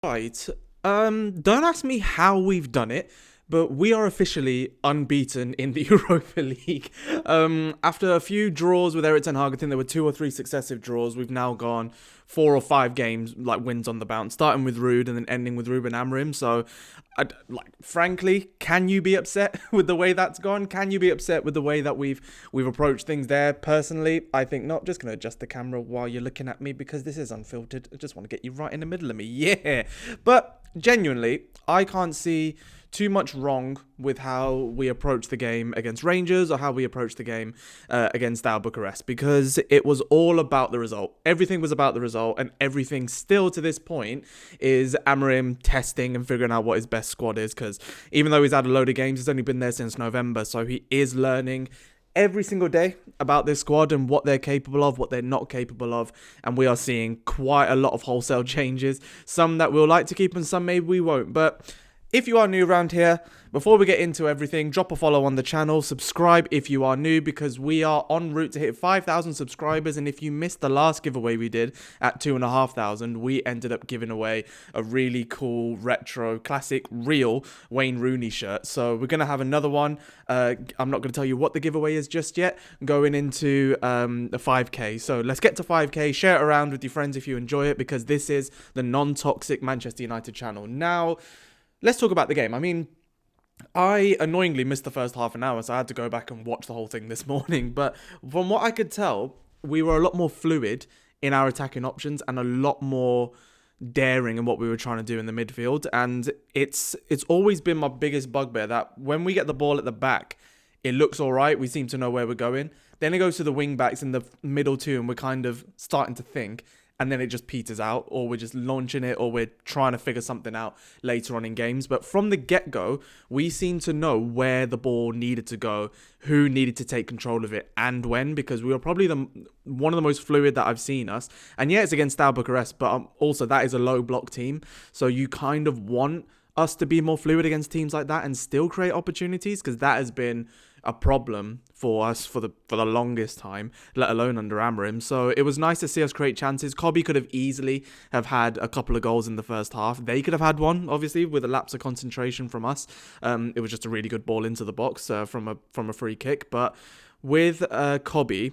Right. Don't ask me how we've done it, but we are officially unbeaten in the Europa League. After a few draws with Erik ten Hag, I think there were 2 or 3 successive draws. We've now gone 4 or 5 games, like wins on the bounce, starting with Rude and then ending with Ruben Amorim. So, frankly, can you be upset with the way that's gone? Can you be upset with the way that we've approached things there? Personally, I think not. Just going to adjust the camera while you're looking at me because this is unfiltered. I just want to get you right in the middle of me. Yeah. But genuinely, I can't see too much wrong with how we approach the game against Rangers or how we approach the game against Al Bucharest, because it was all about the result. Everything was about the result, and everything still to this point is Amorim testing and figuring out what his best squad is, because even though he's had a load of games, he's only been there since November, so he is learning every single day about this squad and what they're capable of, what they're not capable of, and we are seeing quite a lot of wholesale changes, some that we'll like to keep and some maybe we won't. But if you are new around here, before we get into everything, drop a follow on the channel, subscribe if you are new, because we are en route to hit 5,000 subscribers, and if you missed the last giveaway we did at 2,500, we ended up giving away a really cool, retro, classic, real Wayne Rooney shirt. So we're going to have another one. I'm not going to tell you what the giveaway is just yet, going into the 5K. So let's get to 5K, share it around with your friends if you enjoy it, because this is the non-toxic Manchester United channel. Now, let's talk about the game. I mean, I annoyingly missed the first half an hour, so I had to go back and watch the whole thing this morning. But from what I could tell, we were a lot more fluid in our attacking options and a lot more daring in what we were trying to do in the midfield. And it's always been my biggest bugbear that when we get the ball at the back, it looks all right. We seem to know where we're going. Then it goes to the wing backs in the middle too, and we're kind of starting to think. And then it just peters out, or we're just launching it, or we're trying to figure something out later on in games. But from the get-go, we seem to know where the ball needed to go, who needed to take control of it, and when, because we were probably one of the most fluid that I've seen us. And yeah, it's against Al Bucharest, but also that is a low-block team. So you kind of want us to be more fluid against teams like that and still create opportunities, because that has been a problem for us for the longest time, let alone under Amorim. So it was nice to see us create chances. Kobbie could have easily have had a couple of goals in the first half. They could have had one, obviously, with a lapse of concentration from us. It was just a really good ball into the box from a free kick. But with Kobbie,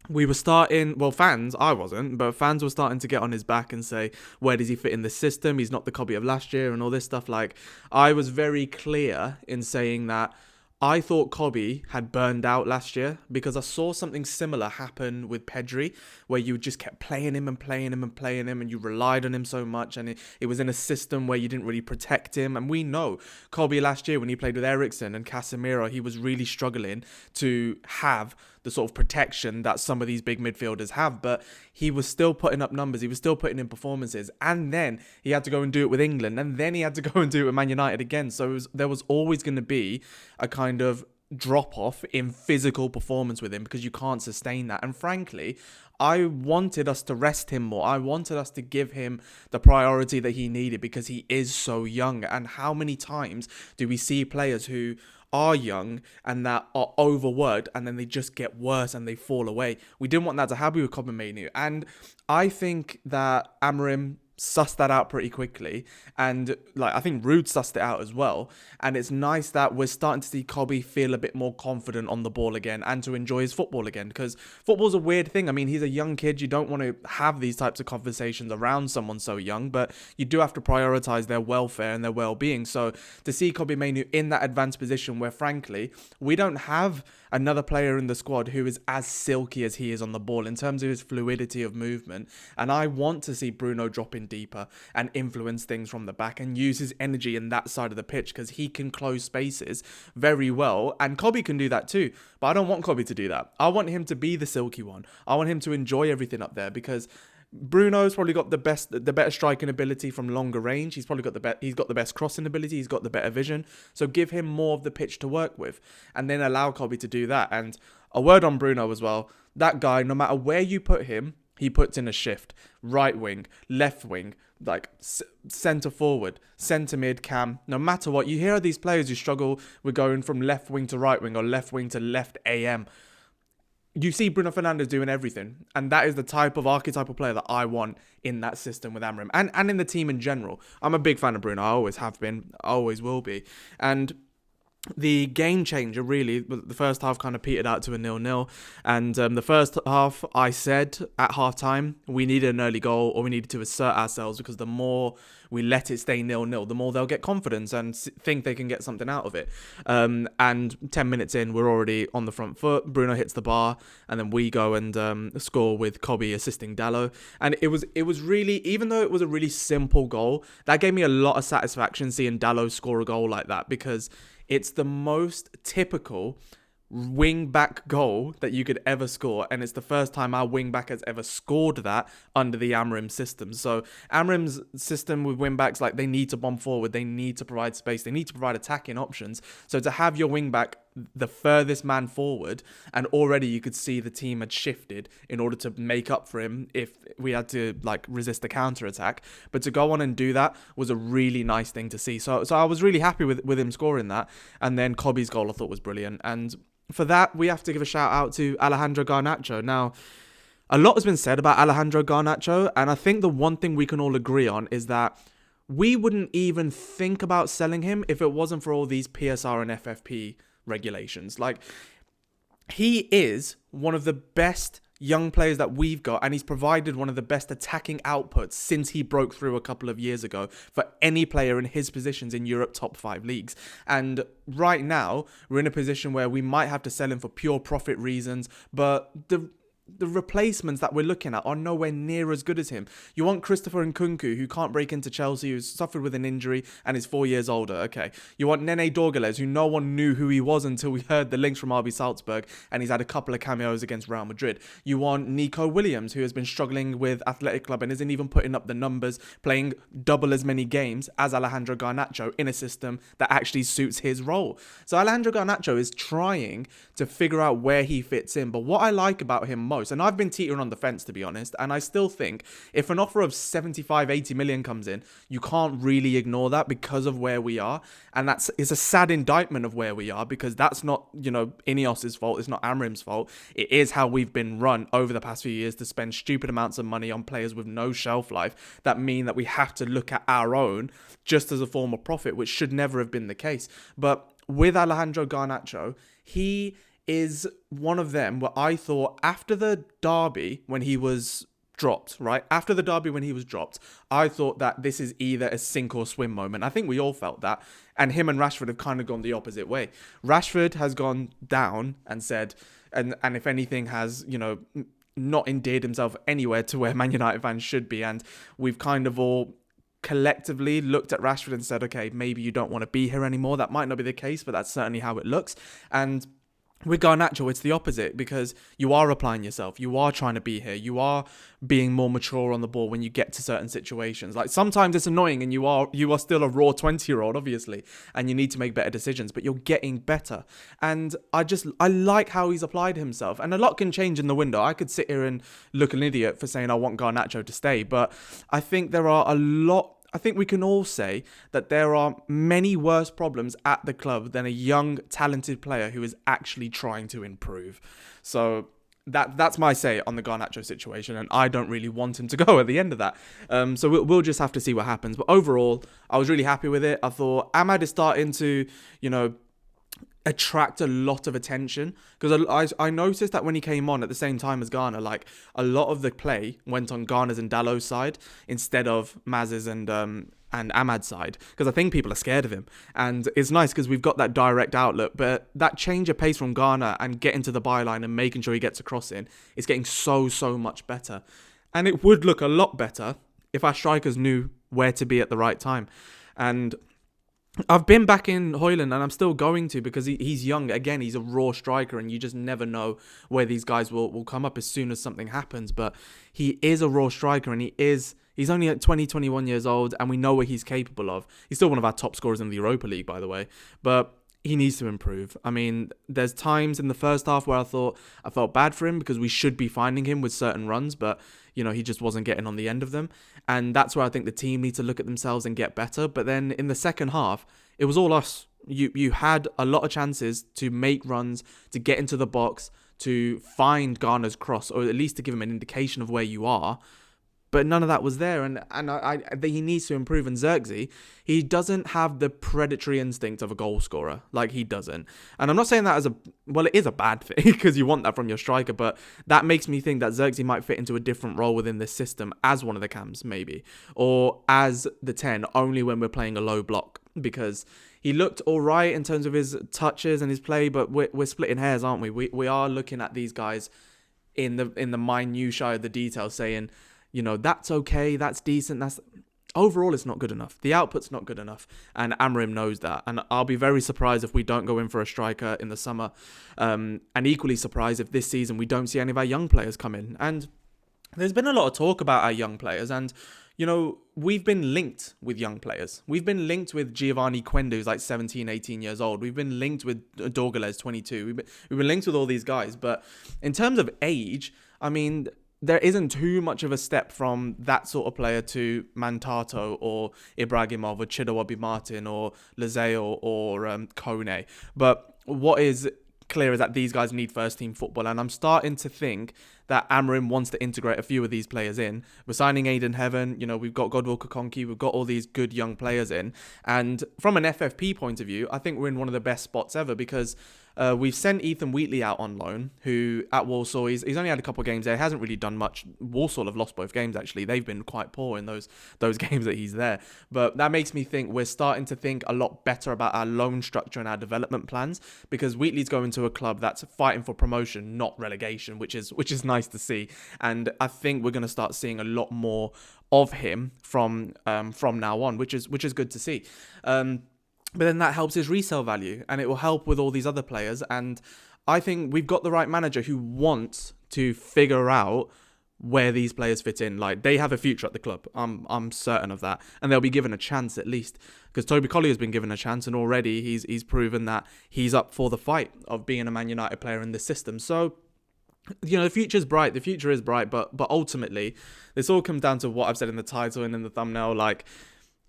we were starting, well, fans, I wasn't, but fans were starting to get on his back and say, where does he fit in the system? He's not the Kobbie of last year and all this stuff. Like, I was very clear in saying that I thought Kobbie had burned out last year, because I saw something similar happen with Pedri, where you just kept playing him and playing him and playing him, and you relied on him so much, and it was in a system where you didn't really protect him. And we know Kobbie last year, when he played with Eriksen and Casemiro, he was really struggling to have the sort of protection that some of these big midfielders have, but he was still putting up numbers, he was still putting in performances, and then he had to go and do it with England, and then he had to go and do it with Man United again. So there was always going to be a kind of drop-off in physical performance with him, because you can't sustain that. And frankly, I wanted us to rest him more. I wanted us to give him the priority that he needed, because he is so young. And how many times do we see players who are young and that are overworked, and then they just get worse and they fall away? We didn't want that to happen with Kobbie Mainoo. And I think that Amorim sussed that out pretty quickly, and I think Rude sussed it out as well. And it's nice that we're starting to see Kobbie feel a bit more confident on the ball again and to enjoy his football again, because football's a weird thing. I mean, he's a young kid. You don't want to have these types of conversations around someone so young, but you do have to prioritize their welfare and their well-being. So to see Kobbie Mainoo in that advanced position where, frankly, we don't have another player in the squad who is as silky as he is on the ball in terms of his fluidity of movement. And I want to see Bruno drop in deeper and influence things from the back and use his energy in that side of the pitch, because he can close spaces very well, and Kobbie can do that too. But I don't want Kobbie to do that. I want him to be the silky one. I want him to enjoy everything up there, because Bruno's probably got the better striking ability from longer range. He's probably got the best crossing ability. He's got the better vision. So give him more of the pitch to work with, and then allow Kobbie to do that. And a word on Bruno as well. That guy, no matter where you put him, he puts in a shift. Right wing, left wing, centre forward, centre mid, cam. No matter what, you hear these players who struggle with going from left wing to right wing or left wing to left AM. you see Bruno Fernandes doing everything. And that is the type of archetypal player that I want in that system with Amorim and in the team in general. I'm a big fan of Bruno. I always have been. I always will be. And the game changer, really, the first half kind of petered out to a 0-0. And the first half, I said at halftime, we needed an early goal or we needed to assert ourselves, because the more we let it stay 0-0, the more they'll get confidence and think they can get something out of it. And 10 minutes in, we're already on the front foot. Bruno hits the bar, and then we go and score with Kobbie assisting Dalot. And it was really, even though it was a really simple goal, that gave me a lot of satisfaction seeing Dalot score a goal like that, because it's the most typical wing-back goal that you could ever score, and it's the first time our wing-back has ever scored that under the Amorim system. So Amorim's system with wing-backs, like, they need to bomb forward, they need to provide space, they need to provide attacking options. So to have your wing-back the furthest man forward, and already you could see the team had shifted in order to make up for him if we had to, like, resist the counter-attack. But to go on and do that was a really nice thing to see. So I was really happy with him scoring that. And then Kobbie's goal I thought was brilliant. And for that, we have to give a shout out to Alejandro Garnacho. Now, a lot has been said about Alejandro Garnacho, and I think the one thing we can all agree on is that we wouldn't even think about selling him if it wasn't for all these PSR and FFP regulations. Like, he is one of the best young players that we've got, and he's provided one of the best attacking outputs since he broke through a couple of years ago for any player in his positions in Europe top 5 leagues. And right now, we're in a position where we might have to sell him for pure profit reasons, but the replacements that we're looking at are nowhere near as good as him. You want Christopher Nkunku, who can't break into Chelsea, who's suffered with an injury and is 4 years older. Okay. You want Nene Dorgalez, who no one knew who he was until we heard the links from RB Salzburg, and he's had a couple of cameos against Real Madrid. You want Nico Williams, who has been struggling with Athletic Club and isn't even putting up the numbers, playing double as many games as Alejandro Garnacho in a system that actually suits his role. So Alejandro Garnacho is trying to figure out where he fits in. But what I like about him most, and I've been teetering on the fence, to be honest, and I still think if an offer of 75, 80 million comes in, you can't really ignore that because of where we are. And it's a sad indictment of where we are, because that's not, Ineos's fault. It's not Amorim's fault. It is how we've been run over the past few years to spend stupid amounts of money on players with no shelf life that mean that we have to look at our own just as a form of profit, which should never have been the case. But with Alejandro Garnacho, he is one of them where I thought after the derby when he was dropped, right? After the derby when he was dropped, I thought that this is either a sink or swim moment. I think we all felt that. And him and Rashford have kind of gone the opposite way. Rashford has gone down and said, and if anything has, not endeared himself anywhere to where Man United fans should be. And we've kind of all collectively looked at Rashford and said, okay, maybe you don't want to be here anymore. That might not be the case, but that's certainly how it looks. And with Garnacho, it's the opposite, because you are applying yourself. You are trying to be here. You are being more mature on the ball when you get to certain situations. Like, sometimes it's annoying and you are still a raw 20-year-old, obviously, and you need to make better decisions, but you're getting better. And I like how he's applied himself. And a lot can change in the window. I could sit here and look an idiot for saying I want Garnacho to stay, but I think I think we can all say that there are many worse problems at the club than a young, talented player who is actually trying to improve. So that's my say on the Garnacho situation, and I don't really want him to go at the end of that. So we'll just have to see what happens. But overall, I was really happy with it. I thought Ahmad is starting to, attract a lot of attention, because I noticed that when he came on at the same time as Garner, like, a lot of the play went on Garner's and Dalot's side instead of Maz's and Ahmad's side, because I think people are scared of him. And it's nice because we've got that direct outlet, but that change of pace from Garner and getting to the byline and making sure he gets a cross in is getting so much better. And it would look a lot better if our strikers knew where to be at the right time. And I've been back in Højlund, and I'm still going to, because he's young. Again, he's a raw striker, and you just never know where these guys will come up as soon as something happens. But he is a raw striker, and he's only at 20, 21 years old, and we know what he's capable of. He's still one of our top scorers in the Europa League, by the way. But he needs to improve. I mean, there's times in the first half where I felt bad for him, because we should be finding him with certain runs, but he just wasn't getting on the end of them. And that's where I think the team need to look at themselves and get better. But then in the second half, it was all us. You had a lot of chances to make runs, to get into the box, to find Garner's cross, or at least to give him an indication of where you are. But none of that was there, and he needs to improve. And Xerxes, he doesn't have the predatory instinct of a goal scorer. Like, he doesn't. And I'm not saying that as it is a bad thing, because you want that from your striker, but that makes me think that Xerxes might fit into a different role within this system as one of the cams, maybe. Or as the 10, only when we're playing a low block, because he looked all right in terms of his touches and his play, but we're splitting hairs, aren't we? We are looking at these guys in the minutiae of the details, saying, you know, that's okay, that's decent, that's... Overall, it's not good enough. The output's not good enough. And Amorim knows that. And I'll be very surprised if we don't go in for a striker in the summer. And equally surprised if this season we don't see any of our young players come in. And there's been a lot of talk about our young players. And, you know, we've been linked with young players. We've been linked with Giovanni Quendo, who's like 17, 18 years old. We've been linked with Dorgales, 22. We've been linked with all these guys. But in terms of age, I mean... there isn't too much of a step from that sort of player to Mantato or Ibrahimov or Chido Martin or Lazeo or Kone. But what is clear is that these guys need first team football, and I'm starting to think that Amorim wants to integrate a few of these players in. We're signing Aiden Heaven, you know, we've got Godwill Kokonki, we've got all these good young players in, and from an FFP point of view, I think we're in one of the best spots ever, because we've sent Ethan Wheatley out on loan, who at Walsall, he's only had a couple of games there, he hasn't really done much. Walsall have lost both games, actually. They've been quite poor in those games that he's there. But that makes me think we're starting to think a lot better about our loan structure and our development plans, because Wheatley's going to a club that's fighting for promotion, not relegation, which is nice to see. And I think we're going to start seeing a lot more of him from now on, which is good to see. But then that helps his resale value, and it will help with all these other players. And I think we've got the right manager who wants to figure out where these players fit in. Like, they have a future at the club. I'm certain of that, and they'll be given a chance at least, because Toby Colley has been given a chance, and already he's proven that he's up for the fight of being a Man United player in this system. So, you know, the future is bright. The future is bright, but ultimately, this all comes down to what I've said in the title and in the thumbnail. Like,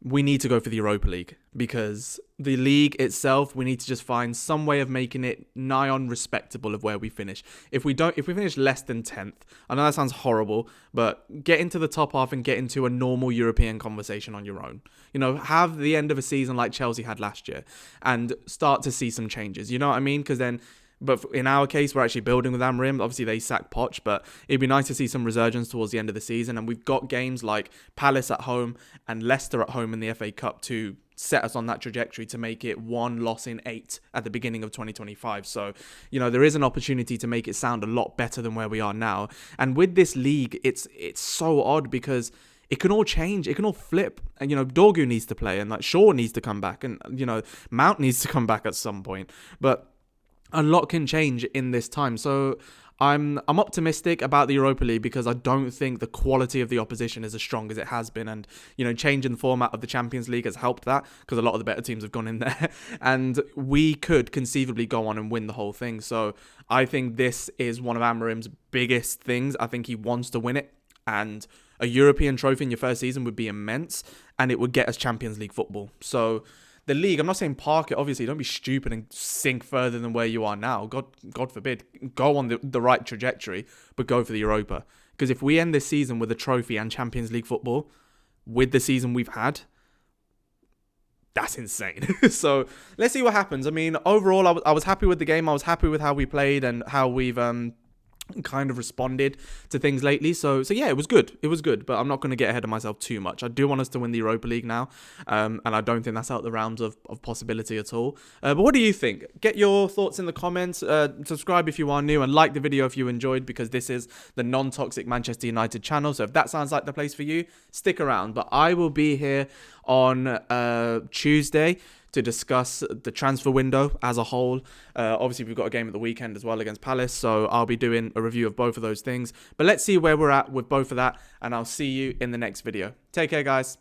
we need to go for the Europa League, because the league itself, we need to just find some way of making it nigh on respectable of where we finish. If we finish less than 10th, I know that sounds horrible, but get into the top half and get into a normal European conversation on your own. You know, have the end of a season like Chelsea had last year and start to see some changes. You know what I mean? Because then... But in our case, we're actually building with Amorim. Obviously, they sacked Poch, but it'd be nice to see some resurgence towards the end of the season. And we've got games like Palace at home and Leicester at home in the FA Cup to set us on that trajectory to make it 1 loss in 8 at the beginning of 2025. So, you know, there is an opportunity to make it sound a lot better than where we are now. And with this league, it's so odd, because it can all change. It can all flip. And, you know, Dorgu needs to play, and like Shaw needs to come back, and, you know, Mount needs to come back at some point. But a lot can change in this time. So I'm optimistic about the Europa League, because I don't think the quality of the opposition is as strong as it has been. And, you know, changing the format of the Champions League has helped that, because a lot of the better teams have gone in there. And we could conceivably go on and win the whole thing. So I think this is one of Amorim's biggest things. I think he wants to win it. And a European trophy in your first season would be immense. And it would get us Champions League football. So... the league, I'm not saying park it, obviously, don't be stupid and sink further than where you are now. God forbid. Go on the right trajectory, but go for the Europa. Because if we end this season with a trophy and Champions League football, with the season we've had, that's insane. So, let's see what happens. I mean, overall, I was happy with the game. I was happy with how we played and how we've... kind of responded to things lately. So yeah, it was good. It was good, but I'm not going to get ahead of myself too much. I do want us to win the Europa League now, and I don't think that's out the realms of possibility at all. But what do you think? Get your thoughts in the comments. Subscribe if you are new, and like the video if you enjoyed, because this is the non-toxic Manchester United channel. So if that sounds like the place for you, stick around. But I will be here on Tuesday to discuss the transfer window as a whole. Obviously, we've got a game at the weekend as well against Palace, so I'll be doing a review of both of those things. But let's see where we're at with both of that, and I'll see you in the next video. Take care, guys.